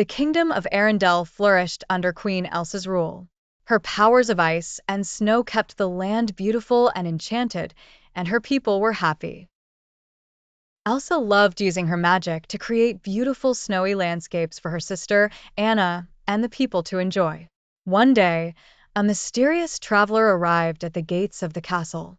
The kingdom of Arendelle flourished under Queen Elsa's rule. Her powers of ice and snow kept the land beautiful and enchanted, and her people were happy. Elsa loved using her magic to create beautiful snowy landscapes for her sister, Anna, and the people to enjoy. One day, a mysterious traveler arrived at the gates of the castle.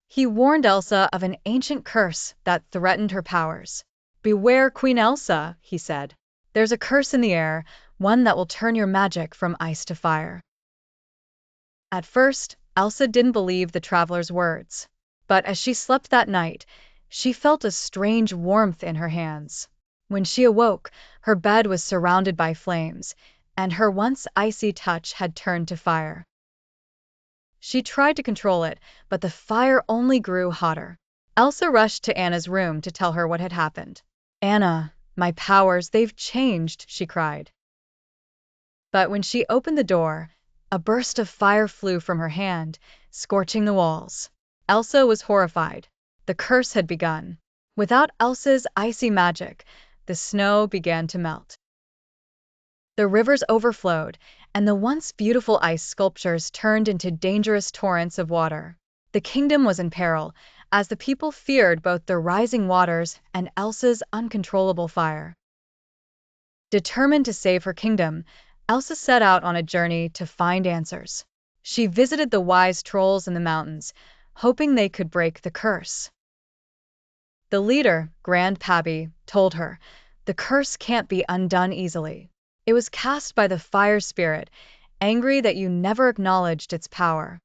He warned Elsa of an ancient curse that threatened her powers. "Beware, Queen Elsa," he said. "There's a curse in the air, one that will turn your magic from ice to fire." At first, Elsa didn't believe the traveler's words. But as she slept that night, she felt a strange warmth in her hands. When she awoke, her bed was surrounded by flames, and her once icy touch had turned to fire. She tried to control it, but the fire only grew hotter. Elsa rushed to Anna's room to tell her what had happened. "Anna, my powers, they've changed," she cried. But when she opened the door, a burst of fire flew from her hand, scorching the walls. Elsa was horrified. The curse had begun. Without Elsa's icy magic, the snow began to melt. The rivers overflowed, and the once beautiful ice sculptures turned into dangerous torrents of water. The kingdom was in peril, as the people feared both the rising waters and Elsa's uncontrollable fire. Determined to save her kingdom, Elsa set out on a journey to find answers. She visited the wise trolls in the mountains, hoping they could break the curse. The leader, Grand Pabby, told her, "The curse can't be undone easily. It was cast by the fire spirit, angry that you never acknowledged its power."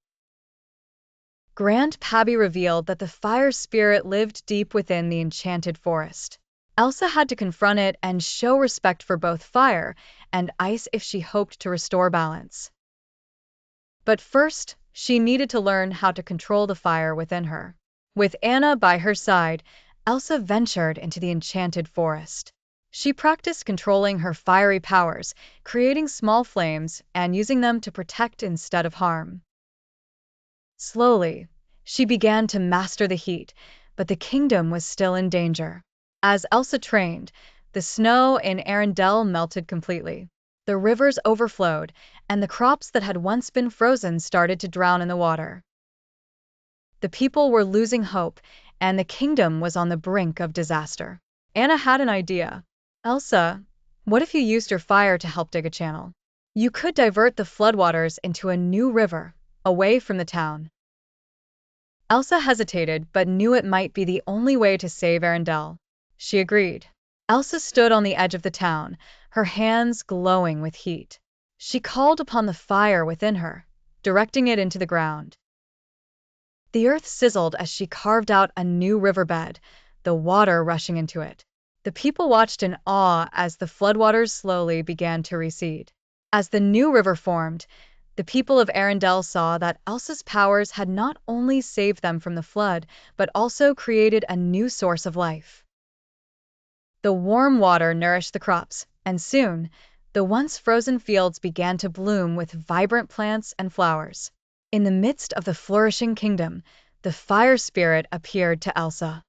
Grand Pabby revealed that the fire spirit lived deep within the enchanted forest. Elsa had to confront it and show respect for both fire and ice if she hoped to restore balance. But first, she needed to learn how to control the fire within her. With Anna by her side, Elsa ventured into the enchanted forest. She practiced controlling her fiery powers, creating small flames and using them to protect instead of harm. Slowly, she began to master the heat, but the kingdom was still in danger. As Elsa trained, the snow in Arendelle melted completely. The rivers overflowed, and the crops that had once been frozen started to drown in the water. The people were losing hope, and the kingdom was on the brink of disaster. Anna had an idea. "Elsa, what if you used your fire to help dig a channel? You could divert the floodwaters into a new river, away from the town." Elsa hesitated but knew it might be the only way to save Arendelle. She agreed. Elsa stood on the edge of the town, her hands glowing with heat. She called upon the fire within her, directing it into the ground. The earth sizzled as she carved out a new riverbed, the water rushing into it. The people watched in awe as the floodwaters slowly began to recede. As the new river formed, the people of Arendelle saw that Elsa's powers had not only saved them from the flood, but also created a new source of life. The warm water nourished the crops, and soon, the once frozen fields began to bloom with vibrant plants and flowers. In the midst of the flourishing kingdom, the fire spirit appeared to Elsa.